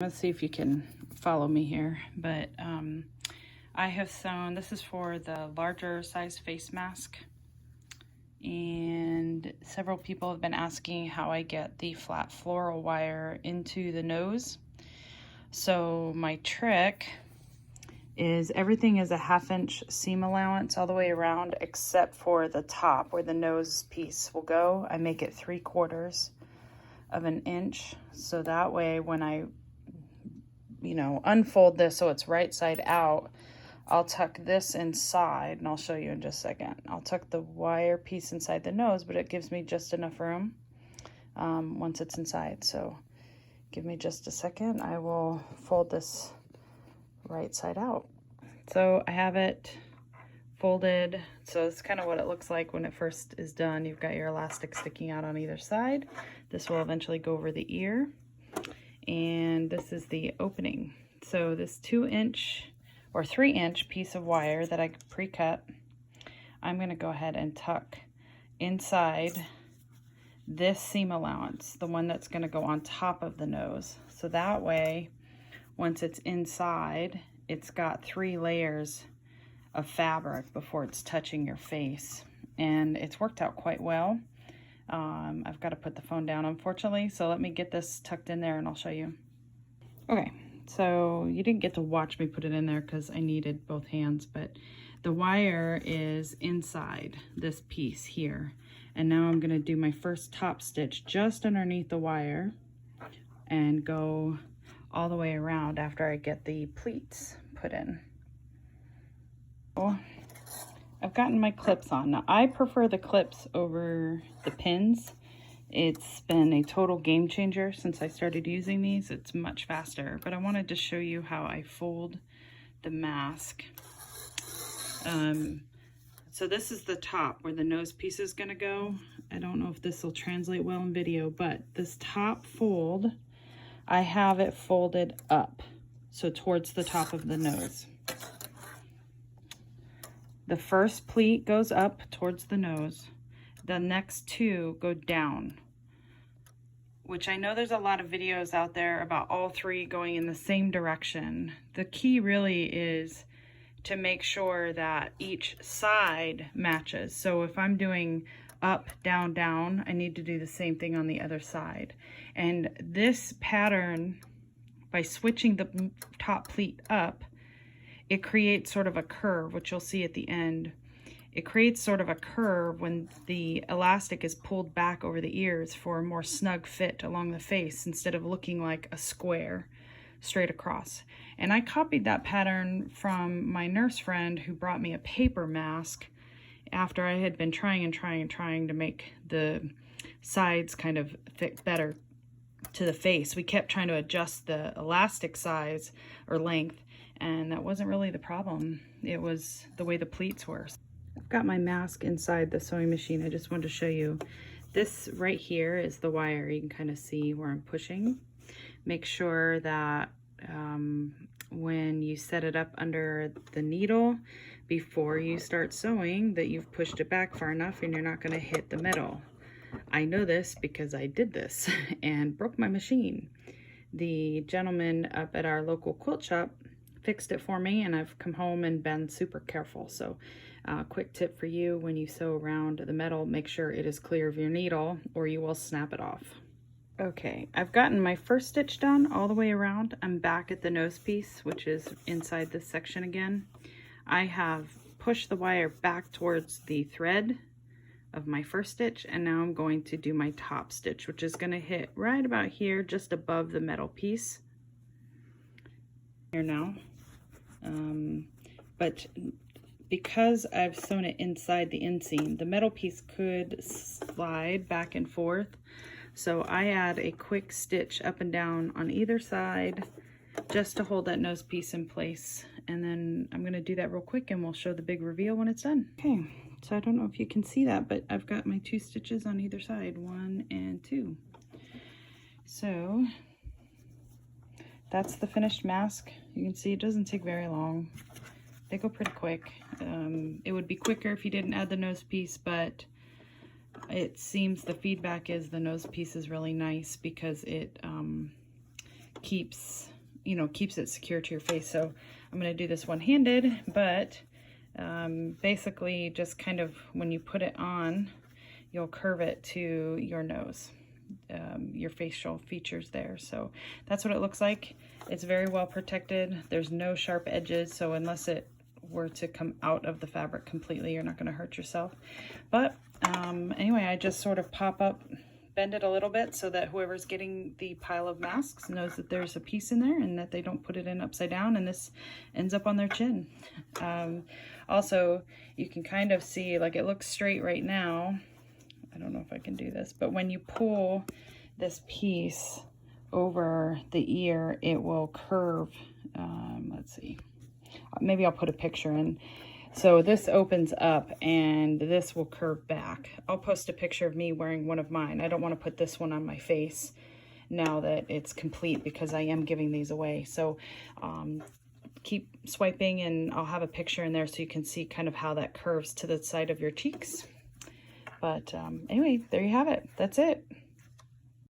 Let's see if you can follow me here, but I have sewn, this is for the larger size face mask, and several people have been asking how I get the flat floral wire into the nose. So my trick is everything is a 1/2 inch seam allowance all the way around except for the top where the nose piece will go. I make it 3/4 of an inch, so that way when I unfold this so it's right side out, I'll tuck this inside, and I'll show you in just a second. I'll tuck the wire piece inside the nose, but it gives me just enough room once it's inside. So give me just a second. I will fold this right side out. So I have it folded. So it's kind of what it looks like when it first is done. You've got your elastic sticking out on either side. This will eventually go over the ear. And this is the opening. So this 2-inch or 3-inch piece of wire that I pre-cut, I'm going to go ahead and tuck inside this seam allowance, the one that's going to go on top of the nose. So that way, once it's inside, it's got 3 layers of fabric before it's touching your face. And it's worked out quite well. I've got to put the phone down, unfortunately, so let me get this tucked in there and I'll show you. Okay, so you didn't get to watch me put it in there because I needed both hands, but the wire is inside this piece here. And now I'm going to do my first top stitch just underneath the wire and go all the way around after I get the pleats put in. I've gotten my clips on. Now, I prefer the clips over the pins. It's been a total game changer since I started using these. It's much faster, but I wanted to show you how I fold the mask. So this is the top where the nose piece is gonna go. I don't know if this will translate well in video, but this top fold, I have it folded up, so towards the top of the nose. The first pleat goes up towards the nose. The next 2 go down, which I know there's a lot of videos out there about all 3 going in the same direction. The key really is to make sure that each side matches. So if I'm doing up, down, down, I need to do the same thing on the other side. And this pattern, by switching the top pleat up, it creates sort of a curve, which you'll see at the end. It creates sort of a curve when the elastic is pulled back over the ears for a more snug fit along the face instead of looking like a square straight across. And I copied that pattern from my nurse friend who brought me a paper mask after I had been trying to make the sides kind of fit better to the face. We kept trying to adjust the elastic size or length, and that wasn't really the problem. It was the way the pleats were. I've got my mask inside the sewing machine. I just wanted to show you. This right here is the wire. You can kind of see where I'm pushing. Make sure that when you set it up under the needle before you start sewing, that you've pushed it back far enough and you're not going to hit the metal. I know this because I did this and broke my machine. The gentleman up at our local quilt shop fixed it for me, and I've come home and been super careful. So quick tip for you: when you sew around the metal, make sure it is clear of your needle or you will snap it off. Okay, I've gotten my first stitch done all the way around. I'm back at the nose piece, which is inside this section again. I have pushed the wire back towards the thread of my first stitch, and now I'm going to do my top stitch, which is going to hit right about here, just above the metal piece. Here now. But because I've sewn it inside the inseam, the metal piece could slide back and forth. So I add a quick stitch up and down on either side just to hold that nose piece in place. And then I'm going to do that real quick and we'll show the big reveal when it's done. Okay, so I don't know if you can see that, but I've got my 2 stitches on either side, 1 and 2. So that's the finished mask. You can see it doesn't take very long. They go pretty quick. It would be quicker if you didn't add the nose piece, but it seems the feedback is the nose piece is really nice because it keeps, you know, keeps it secure to your face. So I'm going to do this one-handed, but basically just kind of when you put it on, you'll curve it to your nose, your facial features there. So that's what it looks like. It's very well protected. There's no sharp edges, so unless it were to come out of the fabric completely, you're not going to hurt yourself. But anyway, I just sort of bend it a little bit so that whoever's getting the pile of masks knows that there's a piece in there and that they don't put it in upside down and this ends up on their chin. Also, you can kind of see, like, it looks straight right now. I don't know if I can do this, but when you pull this piece over the ear, it will curve. Let's see, maybe I'll put a picture in. So this opens up and this will curve back. I'll post a picture of me wearing one of mine. I don't want to put this one on my face now that it's complete because I am giving these away. So keep swiping and I'll have a picture in there so you can see kind of how that curves to the side of your cheeks. But anyway, there you have it. That's it.